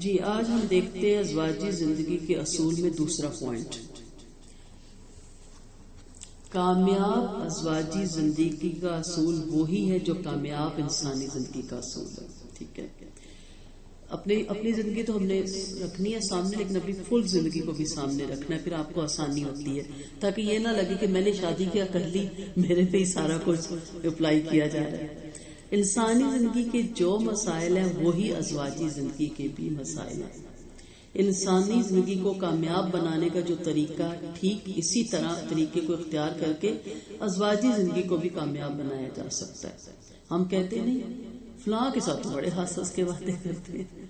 جی آج ہم دیکھتے ہیں ازواجی زندگی کے اصول میں دوسرا پوائنٹ، کامیاب ازواجی زندگی کا اصول وہی ہے جو کامیاب انسانی زندگی کا اصول ہے. ٹھیک ہے، اپنی زندگی تو ہم نے رکھنی ہے سامنے، لیکن اپنی فل زندگی کو بھی سامنے رکھنا ہے، پھر آپ کو آسانی ہوتی ہے، تاکہ یہ نہ لگے کہ میں نے شادی کیا کر لی، میرے پہ ہی سارا کچھ اپلائی کیا جا رہا ہے. انسانی زندگی کے جو مسائل ہیں وہی ازواجی زندگی کے بھی مسائل ہیں. انسانی زندگی کو کامیاب بنانے کا جو طریقہ، ٹھیک اسی طرح طریقے کو اختیار کر کے ازواجی زندگی کو بھی کامیاب بنایا جا سکتا ہے. ہم کہتے نہیں فلاں کے ساتھ بڑے ہنس کے باتیں کرتے ہیں،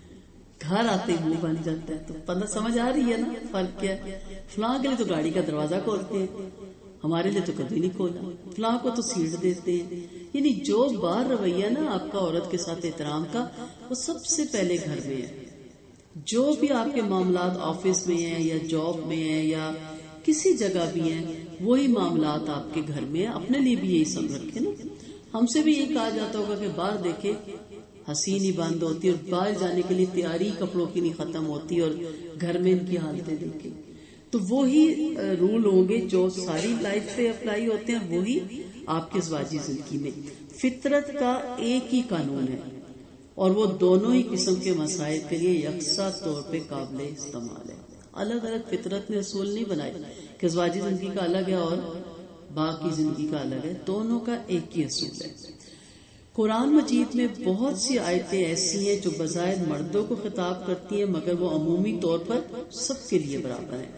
گھر آتے منہ بن جاتا ہے، تو پتہ سمجھ آ رہی ہے نا فرق کیا ہے. فلاں کے لیے تو گاڑی کا دروازہ کھولتے ہیں، ہمارے لیے تو کبھی نہیں کھولا. فلاں کو تو سیٹ دیتے ہیں. یعنی جو باہر رویہ نا آپ کا عورت کے ساتھ احترام کا، وہ سب سے پہلے گھر میں ہے. جو بھی آپ کے معاملات آفس میں ہیں یا جاب میں ہیں یا کسی جگہ بھی ہیں، وہی معاملات آپ کے گھر میں ہیں. اپنے لیے بھی یہی سب رکھے نا. ہم سے بھی یہی کہا جاتا ہوگا کہ باہر دیکھے ہنسی نہیں بند ہوتی، اور باہر جانے کے لیے تیاری کپڑوں کی نہیں ختم ہوتی، اور گھر میں ان کی حالتیں دیکھیں. تو وہی رول ہوں گے جو ساری لائف پہ اپلائی ہوتے ہیں، وہی آپ کے ازواجی زندگی میں. فطرت کا ایک ہی قانون ہے، اور وہ دونوں ہی قسم کے مسائل کے لیے یکساں طور پہ قابل استعمال ہے. الگ الگ فطرت نے اصول نہیں بنائے کہ ازواجی زندگی کا الگ ہے اور باقی زندگی کا الگ ہے، دونوں کا ایک ہی اصول ہے. قرآن مجید میں بہت سی آیتیں ایسی ہیں جو بظاہر مردوں کو خطاب کرتی ہیں، مگر وہ عمومی طور پر سب کے لیے برابر ہیں.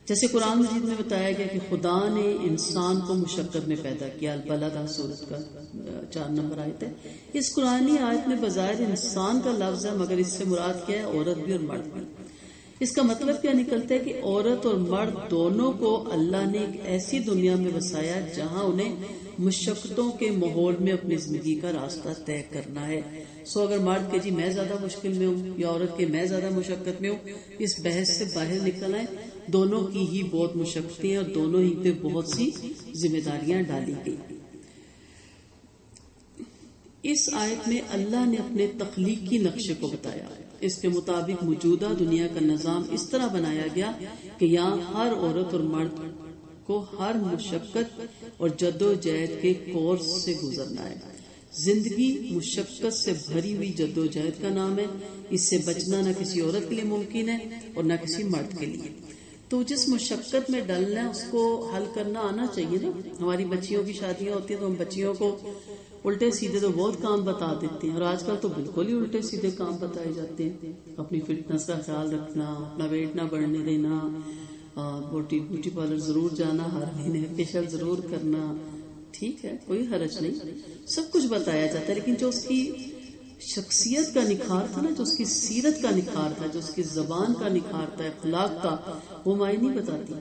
جیسے قرآن مجید میں بتایا گیا کہ خدا نے انسان کو مشقت میں پیدا کیا، البلد سورت کا 4 نمبر آیت ہے. اس قرآنی آیت میں بظاہر انسان کا لفظ ہے، مگر اس سے مراد کیا ہے؟ عورت بھی اور مرد بھی. اس کا مطلب کیا نکلتا ہے کہ عورت اور مرد دونوں کو اللہ نے ایک ایسی دنیا میں بسایا جہاں انہیں مشقتوں کے ماحول میں اپنی زندگی کا راستہ طے کرنا ہے. اگر مرد کہ جی میں زیادہ مشکل میں ہوں، یا عورت کہ میں زیادہ مشقت میں ہوں، اس بحث سے باہر نکلنا ہے. دونوں کی ہی بہت مشقتیں ہیں اور دونوں ہی پہ بہت سی ذمہ داریاں ڈالی گئی. اس آیت میں اللہ نے اپنے تخلیقی نقشے کو بتایا. اس کے مطابق موجودہ دنیا کا نظام اس طرح بنایا گیا کہ یہاں ہر عورت اور مرد کو ہر مشقت اور جدوجہد کے کورس سے گزرنا ہے. زندگی مشقت سے بھری ہوئی جدوجہد کا نام ہے. اس سے بچنا نہ کسی عورت کے لیے ممکن ہے اور نہ کسی مرد کے لیے. تو جس مشقت میں ڈلنا ہے اس کو حل کرنا آنا چاہیے نا. ہماری بچیوں کی شادیاں ہوتی ہیں تو ہم بچیوں کو الٹے سیدھے تو بہت کام بتا دیتے ہیں، اور آج کل تو بالکل ہی الٹے سیدھے کام بتائے جاتے ہیں. اپنی فٹنس کا خیال رکھنا، اپنا ویٹ نہ بڑھنے دینا، بیوٹی پارلر ضرور جانا، ہر مہینے فیشل ضرور کرنا. ٹھیک ہے، کوئی حرج نہیں، سب کچھ بتایا جاتا ہے. لیکن جو اس کی شخصیت کا نکھار تھا نا، جو اس کی سیرت کا نکھار تھا، جو اس کی زبان کا نکھار تھا، اخلاق کا، وہ مائیں نہیں بتاتی.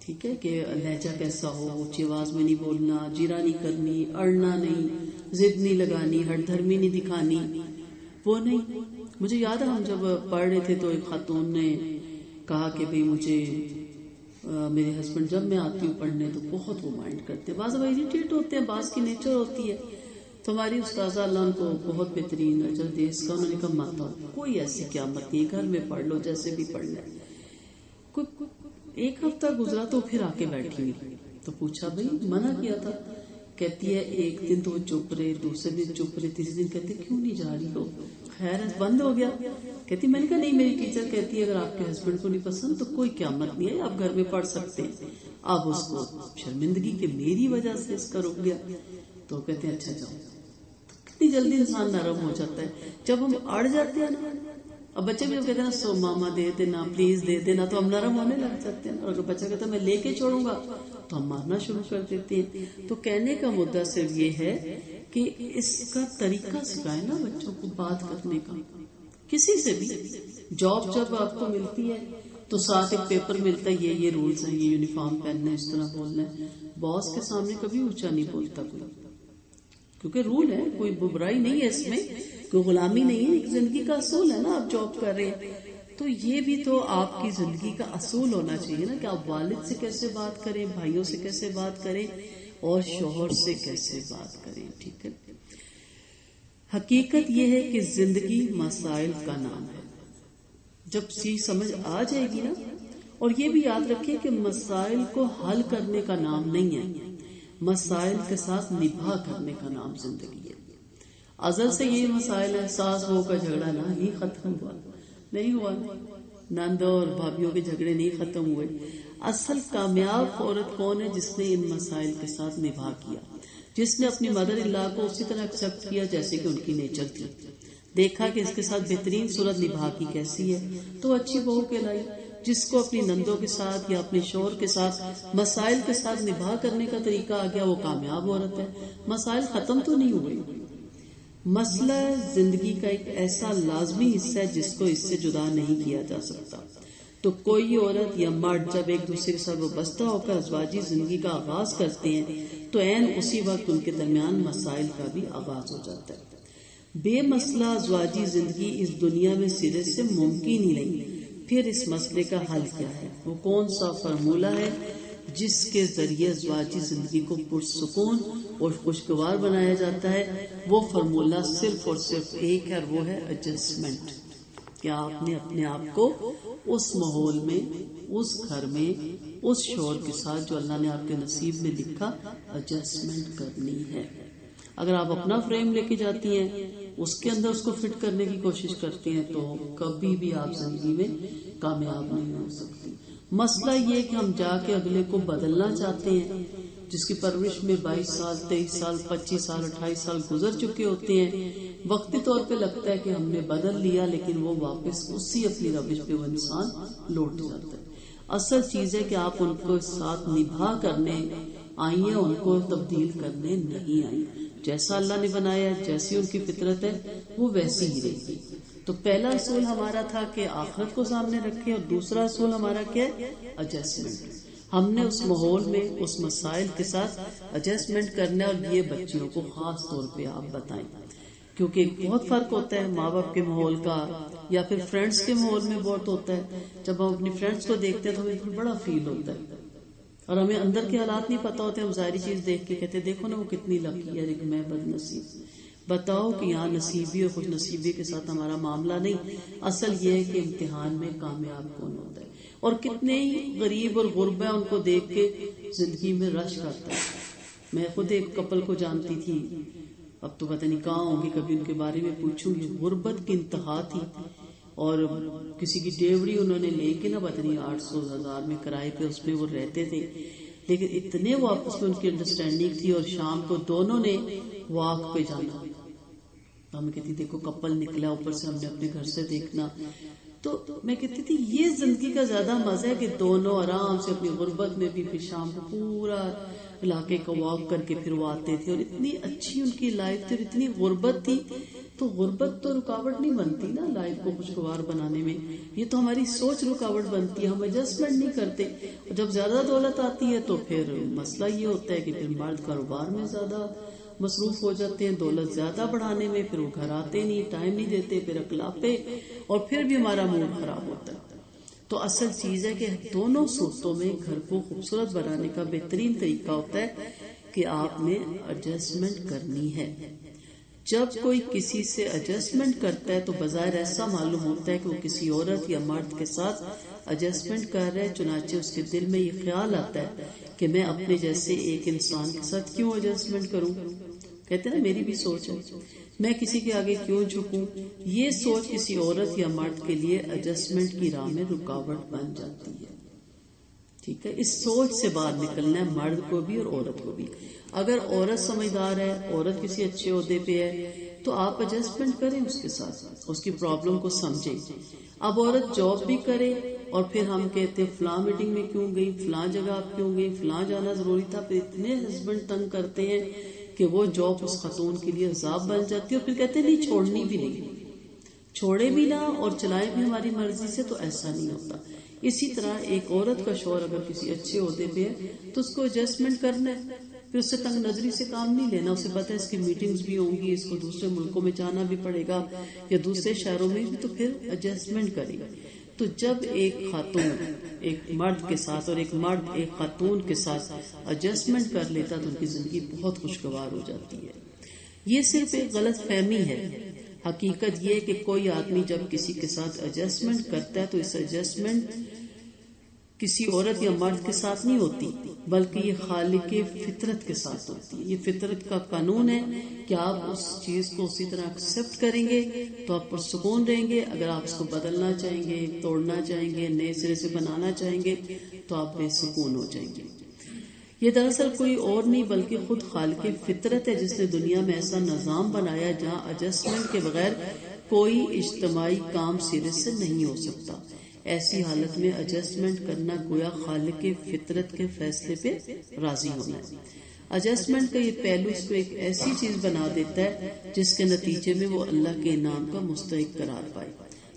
ٹھیک ہے، کہ لہجہ کیسا ہو، اونچی آواز میں نہیں بولنا، جیرا نہیں کرنی، اڑنا نہیں، ضد نہیں لگانی، ہٹ دھرمی نہیں دکھانی، وہ نہیں. مجھے یاد ہے ہم جب پڑھ رہے تھے تو ایک خاتون نے کہا کہ بھئی مجھے میرے ہسبینڈ جب میں آتی ہوں پڑھنے تو بہت وہ مائنڈ کرتے ہیں، بعض اریٹیٹ ہوتے ہیں، بعض کی نیچر ہوتی ہے. تو ہماری استاذہ اللہ ان کو بہت بہترین اجر دے اس کا، انہوں نے کہا ماتا کوئی ایسی قیامت نہیں، گھر میں پڑھ لو جیسے بھی پڑھنا ہے. ایک ہفتہ گزرا تو پھر آ کے بیٹھی ہوئی تو پوچھا بھئی منع کیا تھا؟ کہتی ہے ایک دن تو وہ چپ رہے، دوسرے دن چپ رہے، تیسرے دن کہتے کیوں نہیں جا رہی ہو؟ خیر بند ہو گیا. کہتی میں نے کہا نہیں، میری ٹیچر کہتی ہے اگر آپ کے ہسبینڈ کو نہیں پسند تو کوئی قیامت نہیں ہے، آپ گھر میں پڑھ سکتے ہیں. اب اس کو شرمندگی کہ میری وجہ سے اس کا رک گیا. تو کہتے ہیں اچھا جاؤ. کتنی جلدی انسان نرم ہو جاتا ہے جب ہم اڑ جاتے ہیں نا. اب بچے بھی کہتے ہیں نا سو ماما دے دینا، پلیز دے دینا، تو ہم نرم ہونے لگ جاتے ہیں. اور اگر بچہ کہتا ہے میں لے کے چھوڑوں گا تو ہم مارنا شروع کر دیتے ہیں. تو کہنے کا مدعا صرف یہ ہے کہ اس کا طریقہ سکھائے نا بچوں کو بات کرنے کا. کسی سے بھی جاب جب آپ کو ملتی ہے تو ساتھ ایک پیپر ملتا ہے، یہ رولز ہیں، یہ یونیفارم پہننا ہے، اس طرح بولنا ہے. باس کے سامنے کبھی اونچا نہیں بولتا کوئی، کیونکہ رول ہے، کوئی برائی نہیں ہے اس میں، کوئی غلامی نہیں ہے، ایک زندگی کا اصول ہے نا. آپ جاب کر رہے ہیں تو یہ بھی تو آپ کی زندگی کا اصول ہونا چاہیے نا کہ آپ والد سے کیسے بات کریں، بھائیوں سے کیسے بات کریں، اور شوہر سے کیسے بات کریں. ٹھیک ہے. حقیقت یہ ہے کہ زندگی مسائل کا نام ہے. جب چیز سمجھ آ جائے گی نا، اور یہ بھی یاد رکھیے کہ مسائل کو حل کرنے کا نام نہیں ہے، مسائل کے ساتھ نبھا کرنے کا نام زندگی ہے. ازل سے یہ مسائل ہے، ساس بہو کا جھگڑا نہیں ختم ہوا، نہیں ہوا، نند اور بھابھیوں کے جھگڑے نہیں ختم ہوئے. اصل کامیاب عورت کون ہے؟ جس نے ان مسائل کے ساتھ نبھا کیا، جس نے اپنی مدر ان لا کو اسی طرح ایکسپٹ کیا جیسے کہ ان کی نیچر تھی، دیکھا کہ اس کے ساتھ بہترین صورت نبھا کی کیسی ہے تو اچھی بہو کہلائی. جس کو اپنی نندوں کے ساتھ یا اپنے شوہر کے ساتھ مسائل کے ساتھ نبھا کرنے کا طریقہ آ گیا، وہ کامیاب عورت ہے. مسائل ختم تو نہیں ہوئے. مسئلہ زندگی کا ایک ایسا لازمی حصہ ہے جس کو اس سے جدا نہیں کیا جا سکتا. تو کوئی عورت یا مرد جب ایک دوسرے کے ساتھ وابستہ ہو کر ازواجی زندگی کا آغاز کرتے ہیں تو عین اسی وقت ان کے درمیان مسائل کا بھی آغاز ہو جاتا ہے. بے مسئلہ ازواجی زندگی اس دنیا میں سرے سے ممکن ہی نہیں. پھر اس مسئلے کا حل کیا ہے؟ وہ کون سا فارمولہ ہے جس کے ذریعے ازواجی زندگی کو پرسکون اور خوشگوار بنایا جاتا ہے؟ وہ فارمولہ صرف اور صرف ایک ہے، اور وہ ہے ایڈجسٹمنٹ. کہ آپ نے اپنے آپ کو اس ماحول میں، اس گھر میں، اس شوہر کے ساتھ جو اللہ نے آپ کے نصیب میں لکھا، ایڈجسٹمنٹ کرنی ہے. اگر آپ اپنا فریم لے کے جاتی ہیں، اس کے اندر اس کو فٹ کرنے کی کوشش کرتی ہیں، تو کبھی بھی آپ زندگی میں کامیاب نہیں ہو سکتی. مسئلہ یہ ہے کہ ہم جا کے اگلے کو بدلنا چاہتے ہیں، جس کی پرورش میں 22 سال 23 سال 25 سال 28 سال گزر چکے ہوتے ہیں. وقتی طور پہ لگتا ہے کہ ہم نے بدل لیا، لیکن وہ واپس اسی اپنی روش پہ وہ انسان لوٹ جاتا ہے. اصل چیز ہے کہ آپ ان کو ساتھ نبھا کرنے آئی ہیں، ان کو تبدیل کرنے نہیں آئی. جیسا اللہ نے بنایا، جیسی ان کی فطرت ہے، وہ ویسی ہی رہے گی. تو پہلا اصول ہمارا تھا کہ آخرت کو سامنے رکھے، اور دوسرا اصول ہمارا کیا ہے؟ ایڈجسٹمنٹ. ہم نے اس ماحول میں اس مسائل کے ساتھ ایڈجسٹمنٹ کرنا. اور یہ بچیوں کو خاص طور پہ آپ بتائیں، کیونکہ بہت فرق ہوتا ہے ماں باپ کے ماحول کا یا پھر فرینڈز کے ماحول میں. بہت ہوتا ہے جب ہم اپنی فرینڈز کو دیکھتے ہیں تو ہمیں بڑا فیل ہوتا ہے، اور ہمیں اندر کے حالات نہیں پتا ہوتے. ہم ظاہری چیز دیکھ کے کہتے ہیں دیکھو نا وہ کتنی لکی ہے، لیکن میں بد نصیب. بتاؤ کہ یہاں نصیبی اور خوش نصیبی کے ساتھ ہمارا معاملہ نہیں. اصل یہ ہے کہ امتحان میں کامیاب کون ہوتا ہے، اور کتنے ہی غریب اور غربا ان کو دیکھ کے زندگی میں رش کرتا ہے. میں خود ایک کپل کو جانتی تھی، اب تو پتہ نہیں کہاں ہوں گی، کبھی ان کے بارے میں پوچھوں گی. غربت کی انتہا تھی، اور کسی کی ڈیوڑی انہوں نے لے کے نا پتہ نہیں 800,000 میں کرائے پہ اس میں وہ رہتے تھے. لیکن اتنے وہ آپس میں ان کی انڈرسٹینڈنگ تھی، اور شام کو دونوں نے واک پہ جانا. ہم کہتی دیکھو کپل نکلا، اوپر سے ہم نے اپنے گھر سے دیکھنا. تو میں کہتی تھی یہ زندگی کا زیادہ مزہ ہے کہ دونوں آرام سے اپنی غربت میں بھی پھر شام کو پورا علاقے کو واک کر کے پھر وہ آتے تھے. اور اتنی اچھی ان کی لائف تھی، اور اتنی غربت تھی. تو غربت تو رکاوٹ نہیں بنتی نا لائف کو خوشگوار بنانے میں، یہ تو ہماری سوچ رکاوٹ بنتی ہے. ہم ایڈجسٹمنٹ نہیں کرتے. اور جب زیادہ دولت آتی ہے تو پھر مسئلہ یہ ہوتا ہے کہ پھر مرد کاروبار میں زیادہ مصروف ہو جاتے ہیں، دولت زیادہ بڑھانے میں، پھر وہ گھر آتے نہیں، ٹائم نہیں دیتے، پھر اکلاپے، اور پھر بھی ہمارا موڈ خراب ہوتا ہے. تو اصل چیز ہے کہ دونوں صورتوں میں گھر کو خوبصورت بنانے کا بہترین طریقہ ہوتا ہے کہ آپ نے ایڈجسٹمنٹ کرنی ہے. جب کوئی کسی سے ایڈجسٹمنٹ کرتا ہے تو بظاہر ایسا معلوم ہوتا ہے کہ وہ کسی عورت یا مرد کے ساتھ ایڈجسٹمنٹ کر رہے. چنانچہ اس کے دل میں یہ خیال آتا ہے کہ میں اپنے جیسے ایک انسان کے ساتھ کیوں ایڈجسٹمنٹ کروں. کہتے ہیں نا میری بھی سوچ ہے، میں کسی کے آگے کیوں جھکوں. یہ سوچ کسی عورت یا مرد کے لیے ایڈجسٹمنٹ کی راہ میں رکاوٹ بن جاتی ہے. ٹھیک ہے، اس سوچ سے باہر نکلنا ہے مرد کو بھی اور عورت کو بھی. اگر عورت سمجھدار ہے، عورت کسی اچھے عہدے پہ ہے، تو آپ ایڈجسٹمنٹ کریں اس کے ساتھ، اس کی پرابلم کو سمجھیں. اب عورت جاب بھی کرے، اور پھر ہم کہتے ہیں فلاں میٹنگ میں کیوں گئی، فلاں جگہ آپ کیوں گئی، فلاں جانا ضروری تھا. پھر اتنے ہسبینڈ تنگ کرتے ہیں کہ وہ جاب اس خاتون کے لیے عذاب بن جاتی ہے. اور پھر کہتے ہیں نہیں چھوڑنی بھی نہیں، چھوڑے بھی نہ اور چلائے بھی ہماری مرضی سے. تو ایسا نہیں ہوتا. اسی طرح ایک عورت کا شوہر اگر کسی اچھے عہدے پہ ہے تو اس کو ایڈجسٹمنٹ کرنا ہے. پھر اس سے تنگ نظری سے کام نہیں لینا. اسے پتہ ہے اس کی میٹنگز بھی ہوں گی، اس کو دوسرے ملکوں میں جانا بھی پڑے گا یا دوسرے شہروں میں بھی، تو پھر ایڈجسٹمنٹ کرے گا. تو جب ایک خاتون ایک مرد کے ساتھ اور ایک مرد ایک خاتون کے ساتھ ایڈجسٹمنٹ کر لیتا تو ان کی زندگی بہت خوشگوار ہو جاتی ہے. یہ صرف ایک غلط فہمی ہے. حقیقت یہ ہے کہ کوئی آدمی جب کسی کے ساتھ ایڈجسٹمنٹ کرتا ہے تو اس ایڈجسٹمنٹ کسی عورت یا مرد کے ساتھ نہیں ہوتی، بلکہ یہ خالق فطرت کے ساتھ ہوتی ہے. یہ فطرت کا قانون ہے کہ آپ اس چیز کو اسی طرح ایکسپٹ کریں گے تو آپ پرسکون رہیں گے. اگر آپ اس کو بدلنا چاہیں گے، توڑنا چاہیں گے، نئے سرے سے بنانا چاہیں گے تو آپ بے سکون ہو جائیں گے. یہ دراصل کوئی اور نہیں بلکہ خود خالق فطرت ہے جس نے دنیا میں ایسا نظام بنایا جہاں ایڈجسٹمنٹ کے بغیر کوئی اجتماعی کام سرے سے نہیں ہو سکتا. ایسی حالت میں ایڈجسٹمنٹ کرنا گویا خالق فطرت کے فیصلے پہ راضی ہونا ہے. ایڈجسٹمنٹ کا یہ پہلو اس کو ایک ایسی چیز بنا دیتا ہے جس کے نتیجے میں وہ اللہ کے انعام کا مستحق قرار پائے.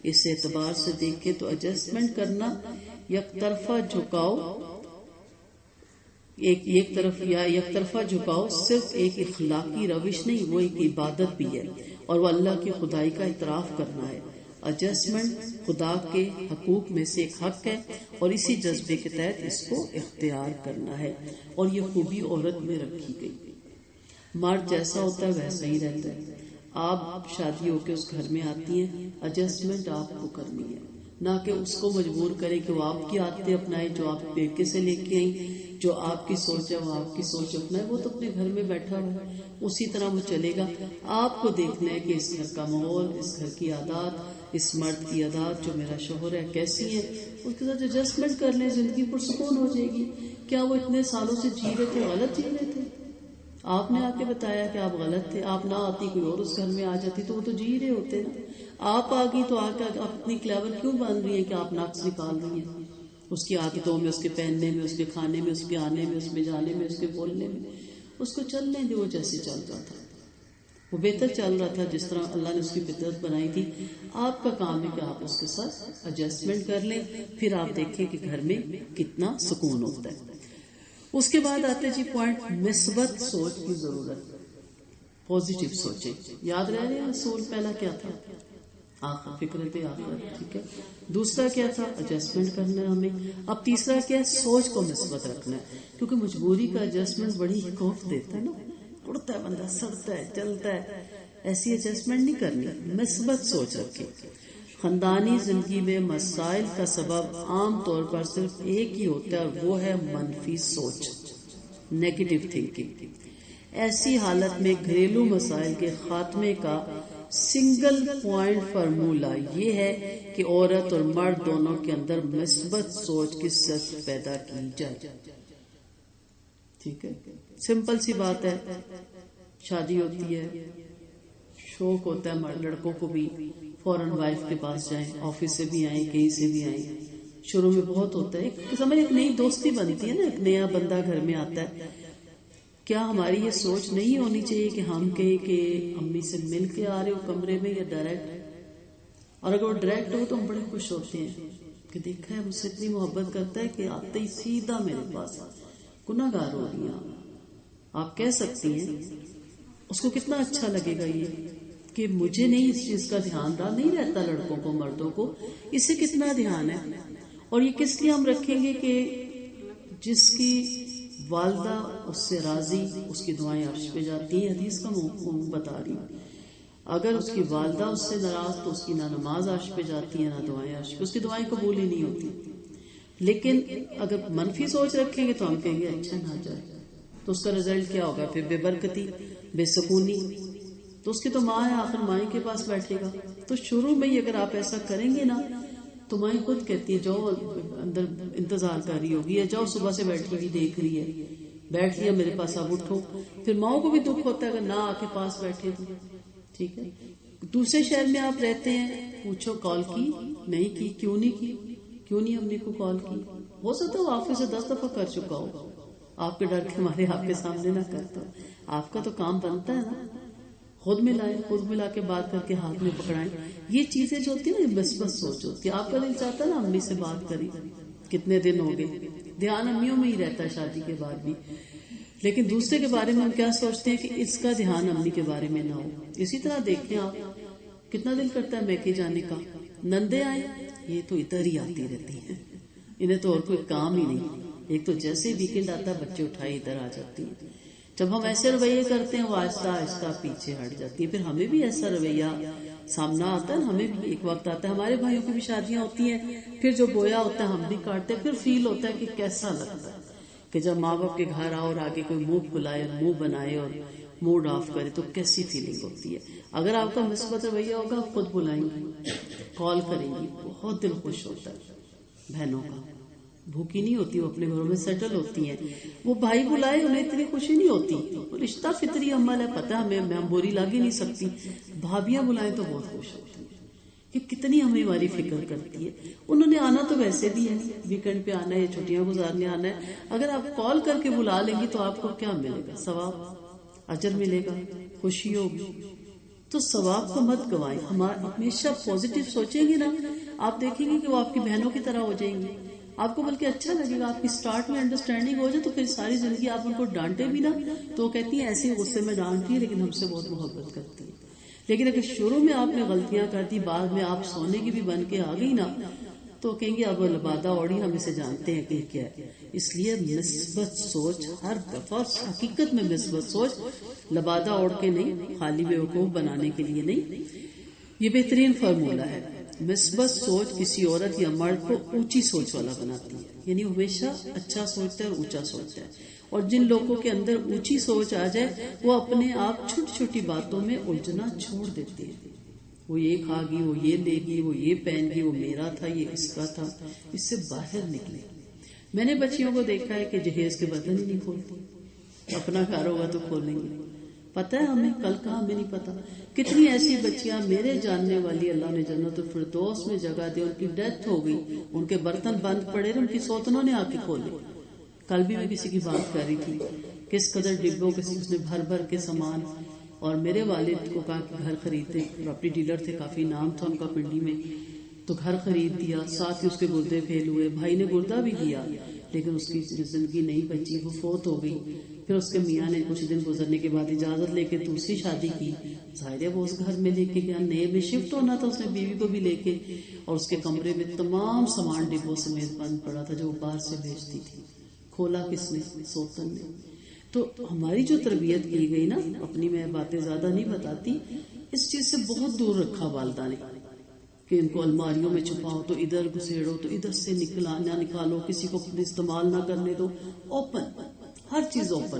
اس اعتبار سے دیکھیں تو ایڈجسٹمنٹ کرنا یک طرفہ جھکاؤ صرف ایک اخلاقی روش نہیں، وہ ایک عبادت بھی ہے اور وہ اللہ کی خدائی کا اعتراف کرنا ہے. ایڈجسٹمنٹ خدا کے حقوق میں سے ایک حق ہے اور اسی جذبے کے تحت اس کو اختیار کرنا ہے، اور یہ خوبی عورت میں رکھی گئی. مرد جیسا ہوتا ہے ویسا ہی رہتا ہے. آپ شادی ہو کے اس گھر میں آتی ہیں، ایڈجسٹمنٹ آپ کو کرنی ہے، نہ کہ اس کو مجبور کرے کہ وہ آپ کی عادتیں اپنائے جو آپ پیکے سے لے کے آئیں. جو آپ کی سوچ ہے وہ آپ کی سوچ اپنائے. وہ تو اپنے گھر میں بیٹھا ہوا ہے، اسی طرح وہ چلے گا. آپ کو دیکھنا ہے کہ اس گھر کا ماحول، اس گھر کی عادات، اس مرد کی عادات جو میرا شوہر ہے کیسی ہیں، اس کے ساتھ ایڈجسٹمنٹ کر لیں، زندگی پرسکون ہو جائے گی. کیا وہ اتنے سالوں سے جی رہے تھے غلط جی رہے تھے؟ آپ نے آ کے بتایا کہ آپ غلط تھے. آپ نہ آتی کوئی اور اس گھر میں آ جاتی تو وہ تو جی رہے ہوتے نا. آپ آ گئی تو آ کے آپ اتنی کلیور کیوں بن رہی ہیں کہ آپ نقص نکال رہی ہیں اس کی عادتوں میں، اس کے پہننے میں، اس کے کھانے میں، اس کے آنے میں، اس میں جانے میں، اس کے بولنے میں. اس کو چلنے دے، وہ جیسے چل رہا تھا وہ بہتر چل رہا تھا جس طرح اللہ نے اس کی فطرت بنائی تھی. آپ کا کام ہے کہ آپ اس کے ساتھ ایڈجسٹمنٹ کر لیں، پھر آپ دیکھیں کہ گھر میں کتنا سکون ہوتا ہے. اس کے بعد آتے جی پوائنٹ مثبت سوچ کی ضرورت. پازیٹیو سوچیں. یاد رہ رہے ہیں اصول پہلا کیا تھا؟ آخر فکرت آخر. ٹھیک ہے. دوسرا کیا تھا؟ ایڈجسٹمنٹ کرنا ہے ہمیں. اب تیسرا کیا ہے؟ سوچ کو مثبت رکھنا ہے، کیونکہ مجبوری کا ایڈجسٹمنٹ بڑی خوف دیتا ہے نا. اڑتا ہے بندہ، سڑتا ہے، چلتا ہے. ایسی ایڈجسٹمنٹ نہیں کرنی. مثبت سوچ رکھیں. خاندانی زندگی میں مسائل کا سبب عام طور پر صرف ایک ہی ہوتا ہے اور وہ ہے منفی سوچ، نیگیٹو تھنکنگ. ایسی حالت میں گھریلو مسائل کے خاتمے کا سنگل پوائنٹ فارمولہ یہ ہے کہ عورت اور مرد دونوں کے اندر مثبت سوچ کی صرف پیدا کی جائے. ٹھیک ہے. سمپل سی بات ہے. شادی ہوتی ہے، شوق ہوتا ہے مرد لڑکوں کو بھی فوراً وائف کے پاس جائیں، آفس سے بھی آئیں، کہیں سے بھی آئیں. شروع میں بہت ہوتا ہے، ایک نئی دوستی بنتی ہے نا. ایک نیا بندہ گھر میں آتا ہے. کیا ہماری یہ سوچ نہیں ہونی چاہیے کہ ہم کہیں کہ امی سے مل کے آ رہے ہو کمرے میں یا ڈائریکٹ؟ اور اگر وہ ڈائریکٹ ہو تو ہم بڑے خوش ہوتے ہیں کہ دیکھا ہے مجھ سے اتنی محبت کرتا ہے کہ آتے ہی سیدھا میرے پاس. گناہگار ہو رہی ہیں آپ کہہ سکتی ہیں. اس کو کتنا اچھا لگے گا یہ کہ مجھے نہیں اس چیز کا دھیان رہا. نہیں رہتا لڑکوں کو، مردوں کو اس سے کتنا دھیان ہے. اور یہ کس لیے ہم رکھیں گے کہ جس کی والدہ اس سے راضی اس کی دعائیں عرش پہ جاتی ہیں. حدیث کا مفہوم بتا رہی ہوں. اگر اس کی والدہ اس سے ناراض تو اس کی نہ نماز عرش پہ جاتی ہے نہ دعائیں عرش پہ، اس کی دعائیں قبول ہی نہیں ہوتی. لیکن اگر منفی سوچ رکھیں گے تو ہم کہیں گے اچھا نہ جائے، تو اس کا رزلٹ کیا ہوگا؟ پھر بے برکتی، بے سکونی. تو اس کی تو ماں ہے، آخر مائیں کے پاس بیٹھے گا. تو شروع میں ہی اگر آپ ایسا کریں گے نا تو مائیں خود کہتی ہے جاؤ اندر انتظار کر رہی ہوگی، یا جاؤ صبح سے بیٹھی ہوئی دیکھ رہی ہے، بیٹھ لیا میرے پاس اب اٹھو. پھر ماؤں کو بھی دکھ ہوتا ہے اگر نہ آ کے پاس بیٹھے تو. ٹھیک ہے. دوسرے شہر میں آپ رہتے ہیں، پوچھو کال کی نہیں کی، کیوں نہیں کی، کیوں نہیں امی کو کال کی. ہو سکتا ہے وہ آفس سے 10 دفعہ کر چکا ہو، آپ کے ڈر کے مارے آپ کے سامنے نہ کرتا. آپ کا تو کام بنتا ہے نا، خود ملائیں، خود ملا کے بات کر کے ہاتھ میں پکڑائیں. یہ چیزیں جو ہوتی ہیں نا مثبت سوچ ہوتی ہے. آپ کا دل چاہتا ہے نا امی سے بات کری، کتنے دن ہو گئے، دھیان امیوں میں ہی رہتا ہے شادی کے بعد بھی. لیکن دوسرے کے بارے میں ہم کیا سوچتے ہیں کہ اس کا دھیان امی کے بارے میں نہ ہو. اسی طرح دیکھیں آپ، کتنا دل کرتا ہے میکے جانے کا. نندے آئے یہ تو ادھر ہی آتی رہتی ہیں، انہیں تو اور کوئی کام ہی نہیں. ایک تو جیسے ویکینڈ آتا ہے بچے اٹھائے ادھر آ جاتی ہیں. جب ہم ایسے رویے کرتے ہیں وہ آہستہ آہستہ پیچھے ہٹ جاتی ہے. پھر ہمیں بھی ایسا رویہ سامنا آتا ہے, ہمیں بھی ایک وقت آتا ہے, ہمارے بھائیوں کی بھی شادیاں ہوتی ہیں, پھر جو بویا ہوتا ہے ہم بھی کاٹتے ہیں, پھر فیل ہوتا ہے کہ کیسا لگتا ہے کہ جب ماں باپ کے گھر آؤ اور آگے کوئی منہ کھلائے, منہ بنائے اور موڈ آف کرے تو کیسی فیلنگ ہوتی ہے. اگر آپ کا مثبت رویہ ہوگا آپ خود بلائیں گی, کال کریں گی, بہت دل خوش ہوتا ہے. بہنوں کا بھوکی نہیں ہوتی, وہ اپنے گھروں میں سیٹل ہوتی ہیں. وہ بھائی بلائے انہیں اتنی خوشی نہیں ہوتی, رشتہ فطری عمل ہے, پتہ ہمیں بوری لگ ہی نہیں سکتی. بھابیاں بلائیں تو بہت خوش ہوتی ہیں کہ کتنی ہمیں ہماری فکر کرتی ہے. انہوں نے آنا تو ویسے بھی ہے, ویکینڈ پہ آنا ہے یا چھٹیاں گزارنے آنا ہے. اگر آپ کال کر کے بلا لیں گی تو آپ کو کیا ملے گا؟ ثواب, اجر ملے گا, خوشی ہوگی. تو ثواب کو مت گوائیں. ہمیشہ پازیٹیو سوچیں گے نا, آپ دیکھیں گے کہ وہ آپ کی بہنوں کی طرح ہو جائیں گی. آپ کو بلکہ اچھا لگے گا. آپ کی سٹارٹ میں انڈرسٹینڈنگ ہو جائے تو پھر ساری زندگی آپ ان کو ڈانٹے بھی نا تو وہ کہتی ہیں ایسے غصے میں ڈانٹتی ہے لیکن ہم سے بہت محبت کرتی ہے. لیکن اگر شروع میں آپ نے غلطیاں کر دی, بعد میں آپ سونے کی بھی بن کے آ گئی نا, تو کہیں گے اب لبادہ اوڑی, ہم اسے جانتے ہیں کہ کیا ہے. اس لیے مثبت سوچ ہر دفعہ, حقیقت میں مثبت سوچ, لبادہ اوڑ کے نہیں, خالی بیوقوف بنانے کے لیے نہیں. یہ بہترین فارمولہ ہے. مثبت سوچ کسی عورت یا مرد کو اونچی سوچ والا بناتی ہے, یعنی ہمیشہ اچھا سوچتا ہے اور اونچا سوچتا ہے. اور جن لوگوں کے اندر اونچی سوچ آ جائے وہ اپنے آپ چھوٹی چھوٹی باتوں میں الجھنا چھوڑ دیتے ہیں. وہ یہ کھا گی, وہ یہ لے گی, وہ یہ پہن گی, وہ میرا تھا, یہ اس کا تھا, اس سے باہر نکلے. میں نے بچیوں کو دیکھا ہے کہ جہیز کے برتن ہی نہیں کھولتی, اپنا گھر ہوگا تو کھولیں گے. پتہ ہے ہمیں کل کا ہمیں نہیں پتا. کتنی ایسی بچیاں میرے جاننے والی اللہ نے جنت الفردوس میں جگہ دی, ان کی ڈیتھ ہو گئی, ان کے برتن بند پڑے رہے, ان کی سوتنوں نے آ کے کھولے. کل بھی میں کسی کی بات کر رہی تھی, کس قدر ڈبوں کے اس نے بھر بھر کے سامان. اور میرے والد کو کہا کہ گھر خریدتے, پراپرٹی ڈیلر تھے, کافی نام تھا ان کا پنڈی میں, تو گھر خرید دیا. ساتھ ہی اس کے گردے فیل ہوئے, بھائی نے گردہ بھی دیا لیکن اس کی زندگی نہیں بچی, وہ فوت ہو گئی. پھر اس کے میاں نے کچھ دن گزرنے کے بعد اجازت لے کے دوسری شادی کی. ظاہر ہے وہ اس گھر میں لے کے گیا, نئے میں شفٹ ہونا تھا, اس نے بیوی کو بھی لے کے, اور اس کے کمرے میں تمام سامان ڈبوں سمیت بند پڑا تھا جو وہ باہر سے بیچتی تھی. کھولا کس نے؟ سوتن نے. تو ہماری جو تربیت کی گئی نا, اپنی میں باتیں زیادہ نہیں بتاتی, اس چیز سے بہت دور رکھا والدہ نے کہ ان کو الماریوں میں چھپاؤ, تو ادھر گھسیڑو, تو ادھر سے نکالو, کسی کو استعمال نہ کرنے دو. اوپن, ہر چیز اوپن.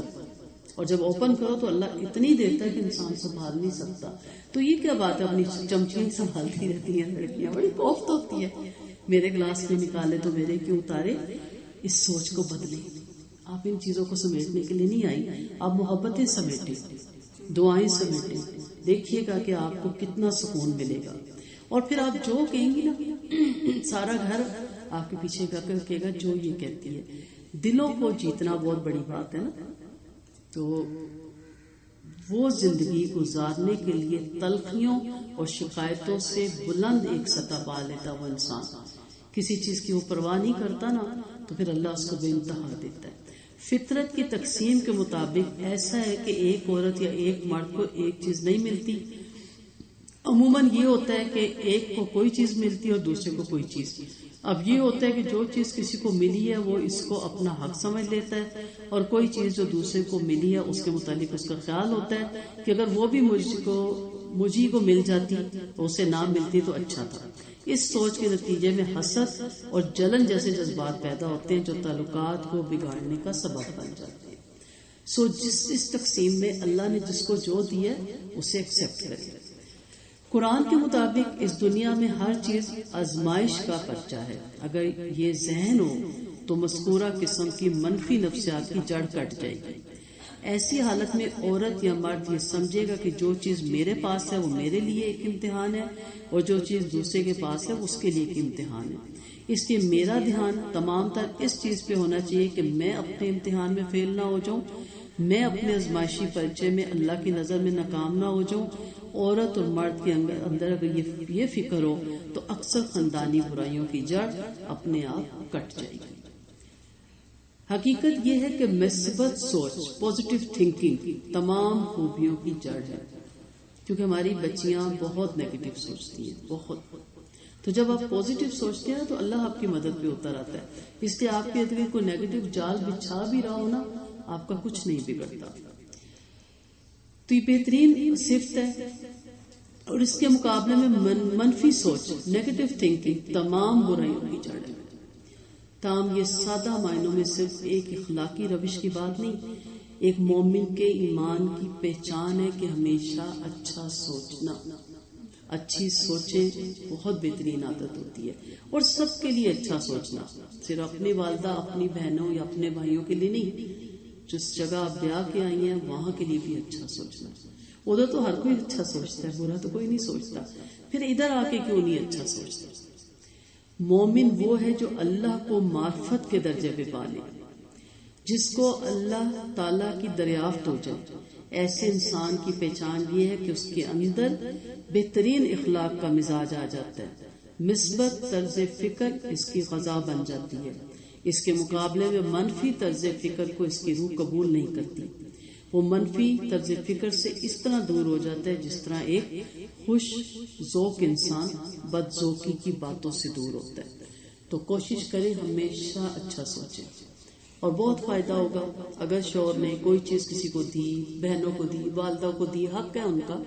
اور جب اوپن کرو تو اللہ اتنی دیتا ہے کہ انسان سنبھال نہیں سکتا. تو یہ کیا بات ہے, اپنی چمچیاں سنبھالتی رہتی ہیں لڑکیاں, بڑی کوفت ہوتی ہے. میرے گلاس میں نکالے تو میرے کیوں اتارے. اس سوچ کو بدلیں. آپ ان چیزوں کو سمیٹنے کے لیے نہیں آئی, آپ محبتیں سمیٹیں, دعائیں سمیٹیں. دیکھیے گا کہ آپ کو کتنا سکون ملے گا. اور پھر آپ جو کہیں گی نا, سارا گھر آپ کے پیچھے کہے گا جو یہ کہتی ہے. دلوں کو جیتنا بہت بڑی بات ہے نا. تو وہ زندگی گزارنے کے لیے تلخیوں اور شکایتوں سے بلند ایک سطح پا لیتا وہ انسان, کسی چیز کی وہ پرواہ نہیں کرتا نا, تو پھر اللہ اس کو بے انتہا دیتا ہے. فطرت کی تقسیم کے مطابق ایسا ہے کہ ایک عورت یا ایک مرد کو ایک چیز نہیں ملتی. عموماً یہ ہوتا ہے کہ ایک کو کوئی چیز ملتی ہے اور دوسرے کو کوئی چیز. اب یہ ہوتا ہے کہ جو چیز کسی کو ملی ہے وہ اس کو اپنا حق سمجھ لیتا ہے, اور کوئی چیز جو دوسرے کو ملی ہے اس کے متعلق اس کا خیال ہوتا ہے کہ اگر وہ بھی مجھے کو مل جاتی اور اسے نہ ملتی تو اچھا تھا. اس سوچ کے نتیجے میں حسد اور جلن جیسے جذبات پیدا ہوتے ہیں جو تعلقات کو بگاڑنے کا سبب بن جاتے ہیں. اس تقسیم میں اللہ نے جس کو جو دیا اسے ایکسپٹ کرے. قرآن کے مطابق اس دنیا میں ہر چیز آزمائش کا پرچہ ہے. اگر یہ ذہن ہو تو مذکورہ قسم کی منفی نفسیات کی جڑ کٹ جائے گی. ایسی حالت میں عورت یا مرد یہ سمجھے گا کہ جو چیز میرے پاس ہے وہ میرے لیے ایک امتحان ہے, اور جو چیز دوسرے کے پاس ہے وہ اس کے لیے ایک امتحان ہے. اس لیے میرا دھیان تمام تر اس چیز پہ ہونا چاہیے کہ میں اپنے امتحان میں فیل نہ ہو جاؤں, میں اپنے آزمائشی پریچے میں اللہ کی نظر میں ناکام نہ ہو جاؤں. عورت اور مرد کے اندر اگر یہ فکر ہو تو اکثر خاندانی برائیوں کی جڑ اپنے آپ کٹ جائے گی. حقیقت یہ ہے کہ مثبت سوچ, پازیٹیو تھنکنگ تمام خوبیوں کی جڑ ہے. کیونکہ ہماری بچیاں بہت نیگیٹو سوچتی ہیں, بہت. تو جب آپ پازیٹیو سوچتے ہیں تو اللہ آپ کی مدد پہ اتر آتا ہے. اس لیے آپ کے ارد گرد کوئی نیگیٹو جال بچھا بھی رہا ہو نا, آپ کا کچھ نہیں بگڑتا. تو یہ بہترین صفت ہے. اور اس کے مقابلے میں منفی سوچ، نیگیٹو تھنکنگ تمام برائیوں کی جڑ ہے. تاہم یہ سادہ معنوں میں صرف ایک اخلاقی روش کی بات نہیں، ایک مومن کے ایمان کی پہچان ہے کہ ہمیشہ اچھا سوچنا. اچھی سوچیں بہت بہترین عادت ہوتی ہے، اور سب کے لیے اچھا سوچنا، صرف اپنی والدہ، اپنی بہنوں یا اپنے بھائیوں کے لیے نہیں. جس جگہ آپ بیاہ کے آئی ہیں وہاں کے لیے بھی اچھا سوچنا. ادھر تو ہر کوئی اچھا سوچتا ہے، برا تو کوئی نہیں سوچتا، پھر ادھر آ کے کیوں نہیں اچھا سوچتا. مومن وہ ہے جو اللہ کو معرفت کے درجے پہ پالے، جس کو اللہ تعالیٰ کی دریافت ہو جائے. ایسے انسان کی پہچان یہ ہے کہ اس کے اندر بہترین اخلاق کا مزاج آ جاتا ہے. مثبت طرز فکر اس کی غذا بن جاتی ہے. اس کے مقابلے میں منفی طرز فکر کو اس کی روح قبول نہیں کرتی. وہ منفی طرز فکر سے اس طرح دور ہو جاتا ہے جس طرح ایک خوش ذوق انسان بد ذوقی کی باتوں سے دور ہوتا ہے. تو کوشش کریں ہمیشہ اچھا سوچیں، اور بہت فائدہ ہوگا. اگر شوہر نے کوئی چیز کسی کو دی، بہنوں کو دی، والدہ کو دی، حق ہے ان کا.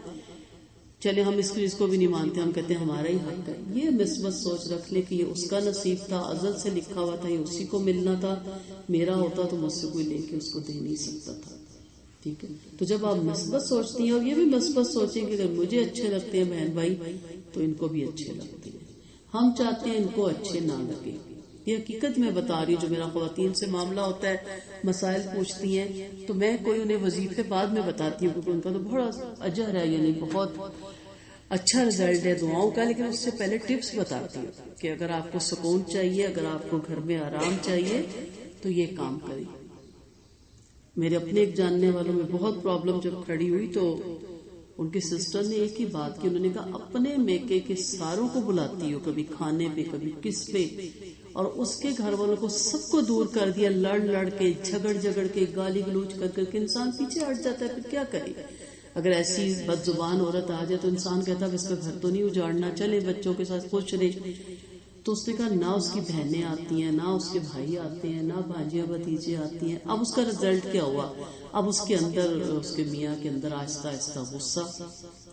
چلے ہم اس چیز کو بھی نہیں مانتے، ہم کہتے ہیں ہمارا ہی حق ہے. یہ مثبت سوچ رکھ لے کہ یہ اس کا نصیب تھا، ازل سے لکھا ہوا تھا، یہ اسی کو ملنا تھا. میرا ہوتا تو مجھ سے کوئی لے کے اس کو دے نہیں سکتا تھا. ٹھیک ہے، تو جب آپ مثبت سوچتی ہیں، اور یہ بھی مثبت سوچیں کہ اگر مجھے اچھے لگتے ہیں بہن بھائی تو ان کو بھی اچھے لگتے ہیں. ہم چاہتے ہیں ان کو اچھے نہ لگے. یہ حقیقت میں بتا رہی ہوں، جو میرا خواتین سے معاملہ ہوتا ہے، مسائل پوچھتی ہیں تو میں کوئی انہیں وظیفے بعد میں بتاتی ہوں، کیونکہ ان کا تو بڑا اجر ہے، یعنی بہت اچھا رزلٹ ہے دعاؤں کا. لیکن اس سے پہلے ٹپس بتاتی ہوں کہ اگر آپ کو سکون چاہیے، اگر آپ کو گھر میں آرام چاہیے تو یہ کام کریں. میرے اپنے ایک جاننے والوں میں بہت پرابلم جب کھڑی ہوئی تو ان کی سسٹر نے ایک ہی بات کی. انہوں نے کہا اپنے میکے کے ساروں کو بلاتی ہو، کبھی کھانے پہ، کبھی کس پہ، اور اس کے گھر والوں کو سب کو دور کر دیا. لڑ لڑ کے، جھگڑ کے، گالی گلوچ کر کے انسان پیچھے ہٹ جاتا ہے. پھر کیا کرے؟ اگر ایسی بد زبان عورت آ جائے تو انسان کہتا ہے اس کا گھر تو نہیں اجاڑنا، چلے بچوں کے ساتھ خوش رہے. تو اس نے کہا نہ اس کی بہنیں آتی ہیں، نہ اس کے بھائی آتے ہیں، نہ بھانجیاں بھتیجے آتی ہیں. اب اس کا رزلٹ کیا ہوا؟ اب اس کے اندر، اس کے میاں کے اندر آہستہ آہستہ غصہ.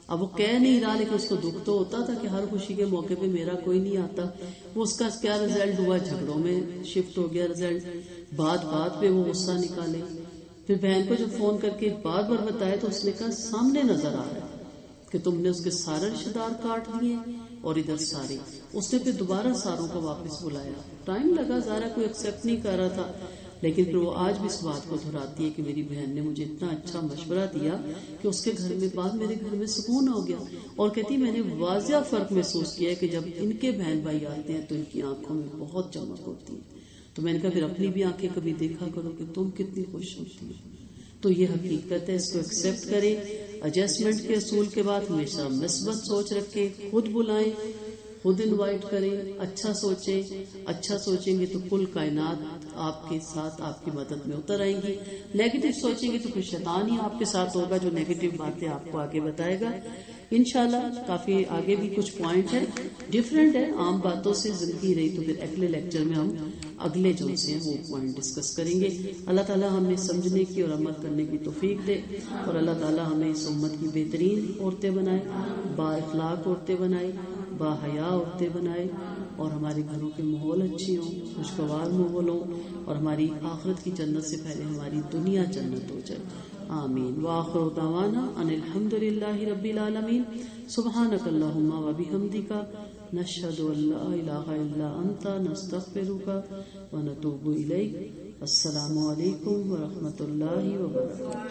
اب وہ کہہ نہیں رہا لیکن اس کو دکھ تو ہوتا تھا کہ ہر خوشی کے موقع پہ میرا کوئی نہیں آتا. وہ اس کا کیا رزلٹ ہوا؟ جھگڑوں میں شفٹ ہو گیا رزلٹ. بات پہ وہ غصہ نکالے. پھر بہن کو جب فون کر کے بار بتایا تو اس نے کہا سامنے نظر آ رہا ہے کہ تم نے اس کے سارے رشتہ دار کاٹ دیے اور ادھر سارے. اس نے پھر دوبارہ ساروں کو واپس بلایا. ٹائم لگا، ظاہر کوئی ایکسپٹ نہیں کر رہا تھا، لیکن پھر وہ آج بھی اس بات کو دہراتی ہے کہ میری بہن نے مجھے اتنا اچھا مشورہ دیا کہ اس کے گھر میں بعد میرے گھر میں سکون ہو گیا. اور کہتی میں نے واضح فرق محسوس کیا ہے کہ جب ان کے بہن بھائی آتے ہیں تو ان کی آنکھوں میں بہت چمک ہوتی ہے. تو میں نے کہا پھر اپنی بھی آنکھیں کبھی دیکھا کرو کہ تم کتنی خوش ہوتی ہو. تو یہ حقیقت ہے، اس کو ایکسپٹ کریں. ایڈجسٹمنٹ کے اصول کے بعد ہمیشہ مثبت سوچ رکھیں، خود بلائیں، خود انوائٹ کریں، اچھا سوچیں. اچھا سوچیں گے تو کل کائنات آپ کے ساتھ آپ کی مدد میں اتر آئیں گی. نیگیٹو سوچیں گے تو پھر شیطان ہی آپ کے ساتھ ہوگا جو نیگیٹو باتیں آپ کو آگے بتائے گا. انشاءاللہ کافی آگے بھی کچھ پوائنٹ ہے، ڈیفرنٹ ہے عام باتوں سے زندگی رہی. تو پھر اگلے لیکچر میں ہم اگلے جو سے ہیں وہ پوائنٹ ڈسکس کریں گے. اللہ تعالیٰ ہمیں سمجھنے کی اور عمل کرنے کی توفیق دے، اور اللہ تعالیٰ ہمیں اس امت کی بہترین عورتیں بنائے، با اخلاق عورتیں بنائے، با حیا عورتیں بنائے، اور ہمارے گھروں کے ماحول اچھے ہوں، خوشگوار ماحول ہوں، اور ہماری آخرت کی جنت سے پہلے ہماری دنیا جنت ہو جائے. آمین. وآخر دعوانا ان الحمد للہ رب العالمین. سبحانک اللہم و بحمدک، نشہد ان لا الہ الا انت، نستغفرک و نتوب الیک. السلام علیکم ورحمۃ اللہ وبرکاتہ.